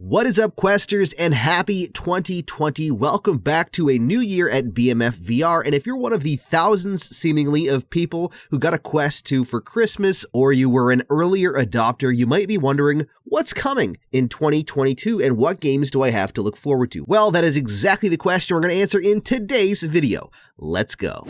What is up, Questers, and happy 2020. Welcome back to a new year at BMFVR, and if you're one of the thousands, seemingly, of people who got a Quest 2 for Christmas, or you were an earlier adopter, you might be wondering, what's coming in 2022, and what games do I have to look forward to? Well, that is exactly the question we're going to answer in today's video. Let's go.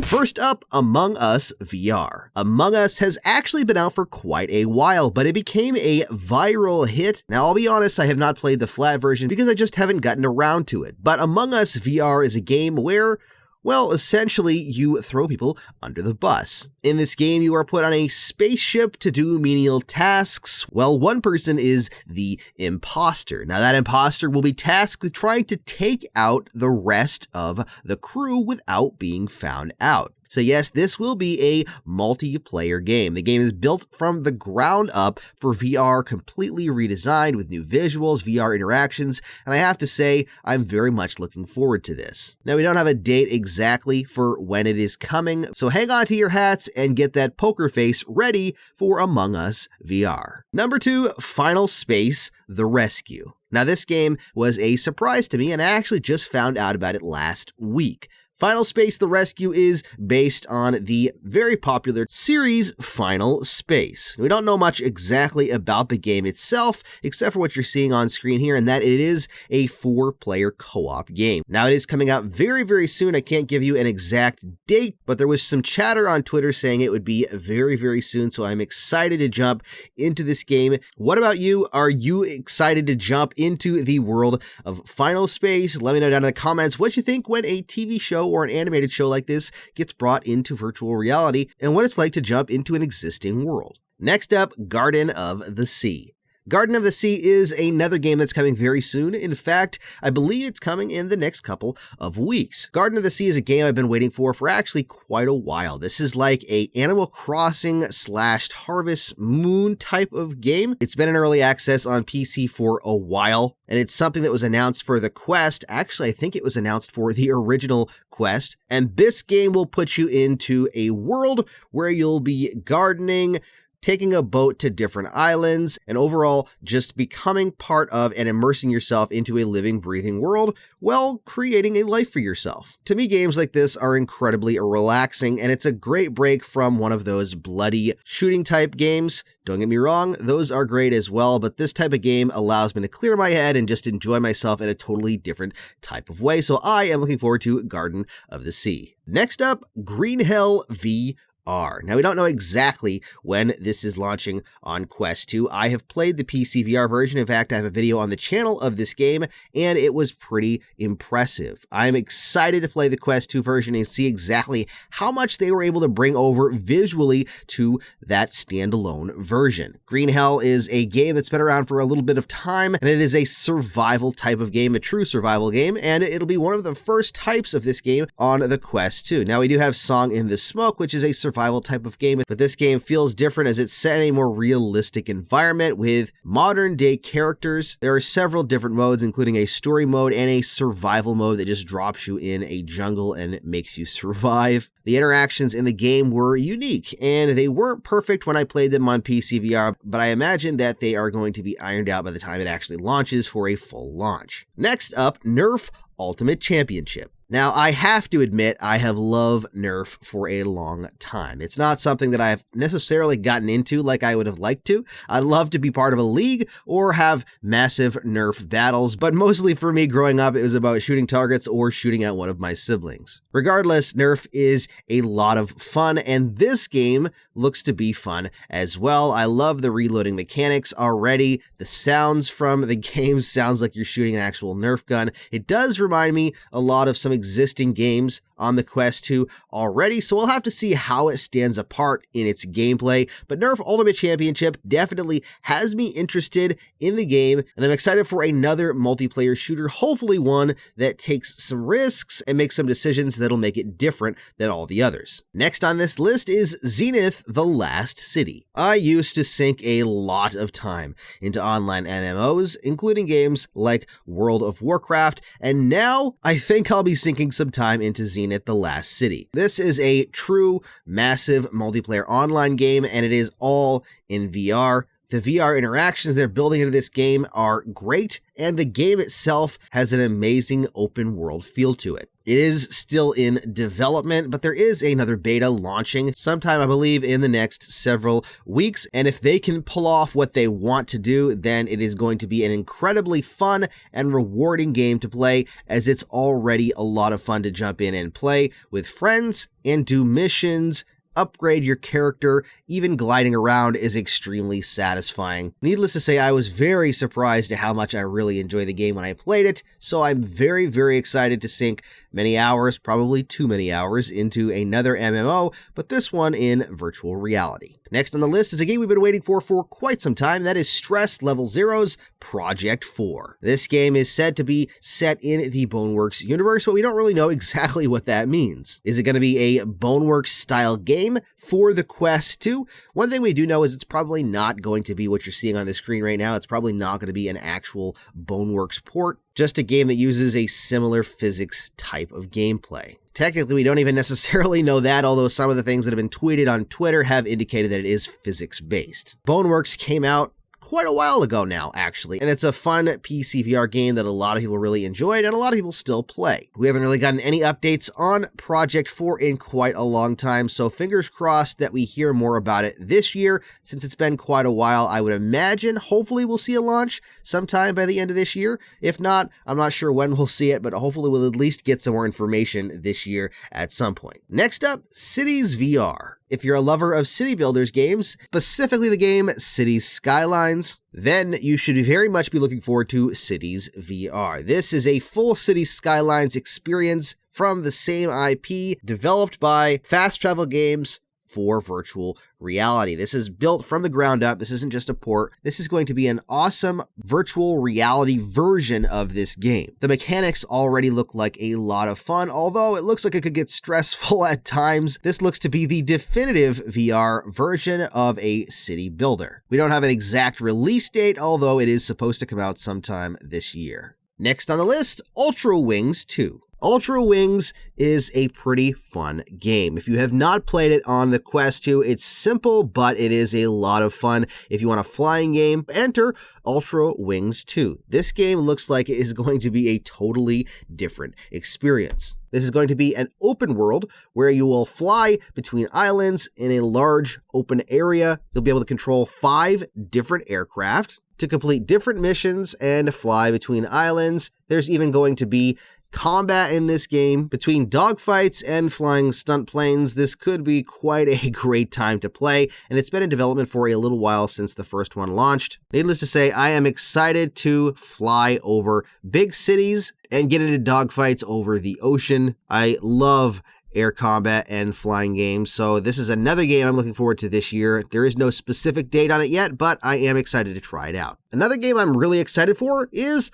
First up, Among Us VR. Among Us has actually been out for quite a while, but it became a viral hit. Now, I'll be honest, I have not played the flat version because I just haven't gotten around to it. But Among Us VR is a game where, well, essentially, you throw people under the bus. In this game, you are put on a spaceship to do menial tasks. Well, one person is the imposter. Now, that imposter will be tasked with trying to take out the rest of the crew without being found out. So yes, this will be a multiplayer game. The game is built from the ground up for VR, completely redesigned with new visuals, VR interactions, and I have to say, I'm very much looking forward to this. Now, we don't have a date exactly for when it is coming, so hang on to your hats and get that poker face ready for Among Us VR. Number 2, Final Space: The Rescue. Now, this game was a surprise to me, and I actually just found out about it last week. Final Space: The Rescue is based on the very popular series Final Space. We don't know much exactly about the game itself, except for what you're seeing on screen here, and that it is a 4-player co-op game. Now, it is coming out very, very soon. I can't give you an exact date, but there was some chatter on Twitter saying it would be very, very soon, so I'm excited to jump into this game. What about you? Are you excited to jump into the world of Final Space? Let me know down in the comments what you think when a TV show or an animated show like this gets brought into virtual reality and what it's like to jump into an existing world. Next up, Garden of the Sea. Garden of the Sea is another game that's coming very soon. In fact, I believe it's coming in the next couple of weeks. Garden of the Sea is a game I've been waiting for actually quite a while. This is like a Animal Crossing / Harvest Moon type of game. It's been in early access on PC for a while, and it's something that was announced for the Quest. Actually, I think it was announced for the original Quest, and this game will put you into a world where you'll be gardening, taking a boat to different islands, and overall just becoming part of and immersing yourself into a living, breathing world while creating a life for yourself. To me, games like this are incredibly relaxing, and it's a great break from one of those bloody shooting type games. Don't get me wrong, those are great as well, but this type of game allows me to clear my head and just enjoy myself in a totally different type of way, so I am looking forward to Garden of the Sea. Next up, Green Hell VR. Now, we don't know exactly when this is launching on Quest 2. I have played the PC VR version. In fact, I have a video on the channel of this game, and it was pretty impressive. I'm excited to play the Quest 2 version and see exactly how much they were able to bring over visually to that standalone version. Green Hell is a game that's been around for a little bit of time, and it is a survival type of game, a true survival game, and it'll be one of the first types of this game on the Quest 2. Now, we do have Song in the Smoke, which is a survival type of game, but this game feels different as it's set in a more realistic environment with modern day characters. There are several different modes, including a story mode and a survival mode that just drops you in a jungle and makes you survive. The interactions in the game were unique, and they weren't perfect when I played them on PC VR, but I imagine that they are going to be ironed out by the time it actually launches for a full launch. Next up, Nerf Ultimate Championship. Now, I have to admit, I have loved Nerf for a long time. It's not something that I've necessarily gotten into like I would have liked to. I'd love to be part of a league or have massive Nerf battles, but mostly for me growing up, it was about shooting targets or shooting at one of my siblings. Regardless, Nerf is a lot of fun, and this game looks to be fun as well. I love the reloading mechanics already. The sounds from the game sounds like you're shooting an actual Nerf gun. It does remind me a lot of some existing games on the Quest 2 already, so we'll have to see how it stands apart in its gameplay, but Nerf Ultimate Championship definitely has me interested in the game, and I'm excited for another multiplayer shooter, hopefully one that takes some risks and makes some decisions that'll make it different than all the others. Next on this list is Zenith: The Last City. I used to sink a lot of time into online MMOs, including games like World of Warcraft, and now I think I'll be sinking some time into Zenith: The Last City. This is a true massive multiplayer online game, and it is all in VR. The VR interactions they're building into this game are great, and the game itself has an amazing open world feel to it. It is still in development, but there is another beta launching sometime, I believe, in the next several weeks. And if they can pull off what they want to do, then it is going to be an incredibly fun and rewarding game to play, as it's already a lot of fun to jump in and play with friends and do missions, upgrade your character. Even gliding around is extremely satisfying. Needless to say, I was very surprised at how much I really enjoyed the game when I played it, so I'm very, very excited to sink many hours, probably too many hours, into another MMO, but this one in virtual reality. Next on the list is a game we've been waiting for quite some time. That is Stress Level Zero's Project 4. This game is said to be set in the Boneworks universe, but we don't really know exactly what that means. Is it going to be a Boneworks style game for the Quest 2? One thing we do know is it's probably not going to be what you're seeing on the screen right now. It's probably not going to be an actual Boneworks port, just a game that uses a similar physics type of gameplay. Technically, we don't even necessarily know that, although some of the things that have been tweeted on Twitter have indicated that it is physics-based. Boneworks came out quite a while ago now, actually, and it's a fun PC VR game that a lot of people really enjoyed and a lot of people still play. We haven't really gotten any updates on Project 4 in quite a long time, so fingers crossed that we hear more about it this year. Since it's been quite a while, I would imagine hopefully we'll see a launch sometime by the end of this year. If not, I'm not sure when we'll see it, but hopefully we'll at least get some more information this year at some point. Next up, Cities VR. If you're a lover of city builders games, specifically the game Cities Skylines, then you should very much be looking forward to Cities VR. This is a full Cities Skylines experience from the same IP, developed by Fast Travel Games for virtual reality. This is built from the ground up. This isn't just a port. This is going to be an awesome virtual reality version of this game. The mechanics already look like a lot of fun, although it looks like it could get stressful at times. This looks to be the definitive VR version of a city builder. We don't have an exact release date, although it is supposed to come out sometime this year. Next on the list, Ultrawings 2. Ultrawings is a pretty fun game. If you have not played it on the Quest 2, it's simple, but it is a lot of fun. If you want a flying game, enter Ultrawings 2. This game looks like it is going to be a totally different experience. This is going to be an open world where you will fly between islands in a large open area. You'll be able to control 5 different aircraft to complete different missions and fly between islands. There's even going to be combat in this game between dogfights and flying stunt planes. This could be quite a great time to play, and it's been in development for a little while since the first one launched. Needless to say, I am excited to fly over big cities and get into dogfights over the ocean. I love air combat and flying games, so this is another game I'm looking forward to this year. There is no specific date on it yet, but I am excited to try it out. Another game I'm really excited for is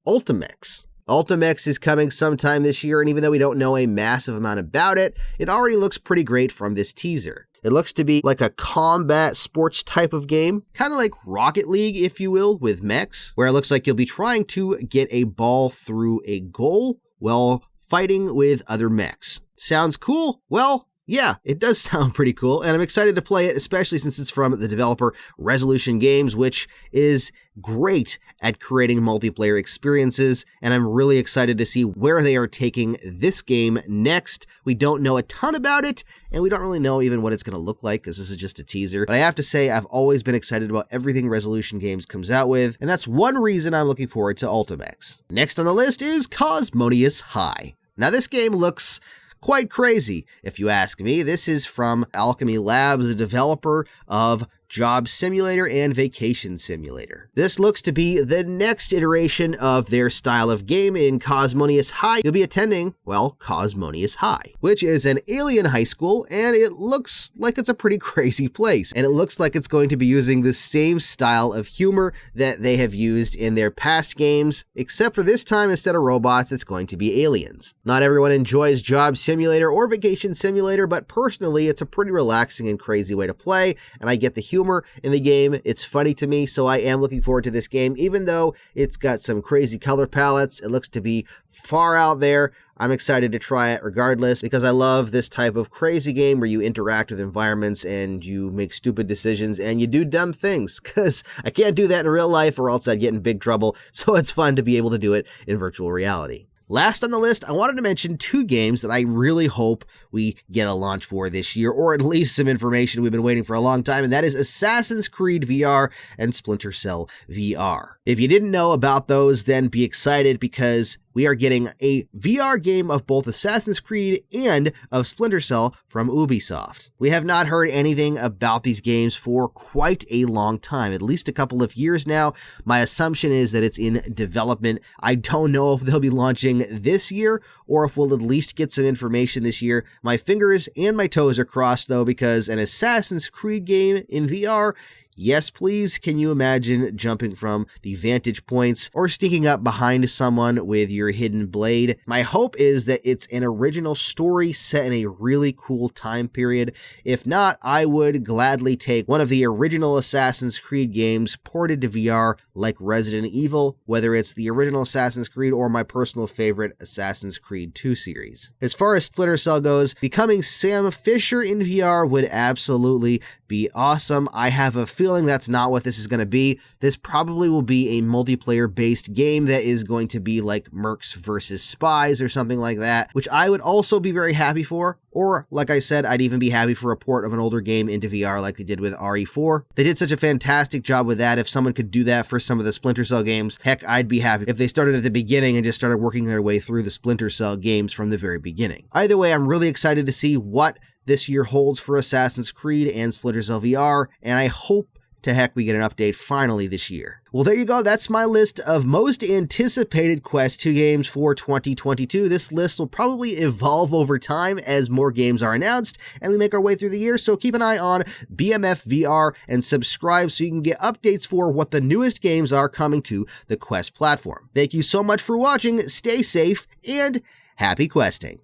Ultimechs. Ultimechs is coming sometime this year, and even though we don't know a massive amount about it, it already looks pretty great from this teaser. It looks to be like a combat sports type of game, kind of like Rocket League, if you will, with mechs, where it looks like you'll be trying to get a ball through a goal while fighting with other mechs. Sounds cool? Well, yeah, it does sound pretty cool, and I'm excited to play it, especially since it's from the developer Resolution Games, which is great at creating multiplayer experiences, and I'm really excited to see where they are taking this game next. We don't know a ton about it, and we don't really know even what it's going to look like, because this is just a teaser, but I have to say I've always been excited about everything Resolution Games comes out with, and that's one reason I'm looking forward to Ultimechs. Next on the list is Cosmonious High. Now this game looks quite crazy, if you ask me. This is from Alchemy Labs, the developer of Job Simulator and Vacation Simulator. This looks to be the next iteration of their style of game. In Cosmonious High, you'll be attending, well, Cosmonious High, which is an alien high school, and it looks like it's a pretty crazy place. And it looks like it's going to be using the same style of humor that they have used in their past games, except for this time, instead of robots, it's going to be aliens. Not everyone enjoys Job Simulator or Vacation Simulator, but personally, it's a pretty relaxing and crazy way to play, and I get the humor in the game. It's funny to me, so I am looking forward to this game. Even though it's got some crazy color palettes, it looks to be far out there. I'm excited to try it regardless because I love this type of crazy game where you interact with environments and you make stupid decisions and you do dumb things, because I can't do that in real life or else I'd get in big trouble, so it's fun to be able to do it in virtual reality. Last on the list, I wanted to mention 2 games that I really hope we get a launch for this year, or at least some information we've been waiting for a long time, and that is Assassin's Creed VR and Splinter Cell VR. If you didn't know about those, then be excited because we are getting a VR game of both Assassin's Creed and of Splinter Cell from Ubisoft. We have not heard anything about these games for quite a long time, at least a couple of years now. My assumption is that it's in development. I don't know if they'll be launching this year or if we'll at least get some information this year. My fingers and my toes are crossed though, because an Assassin's Creed game in VR, yes, please. Can you imagine jumping from the vantage points or sneaking up behind someone with your hidden blade? My hope is that it's an original story set in a really cool time period. If not, I would gladly take one of the original Assassin's Creed games ported to VR like Resident Evil, whether it's the original Assassin's Creed or my personal favorite Assassin's Creed 2 series. As far as Splinter Cell goes, becoming Sam Fisher in VR would absolutely be awesome. I have a feeling that's not what this is going to be. This probably will be a multiplayer-based game that is going to be like Mercs versus Spies or something like that, which I would also be very happy for. Or, like I said, I'd even be happy for a port of an older game into VR like they did with RE4. They did such a fantastic job with that. If someone could do that for some of the Splinter Cell games, heck, I'd be happy if they started at the beginning and just started working their way through the Splinter Cell games from the very beginning. Either way, I'm really excited to see what this year holds for Assassin's Creed and Splinter Cell VR, and I hope to heck we get an update finally this year. Well, there you go. That's my list of most anticipated Quest 2 games for 2022. This list will probably evolve over time as more games are announced and we make our way through the year, so keep an eye on BMFVR and subscribe so you can get updates for what the newest games are coming to the Quest platform. Thank you so much for watching, stay safe, and happy questing!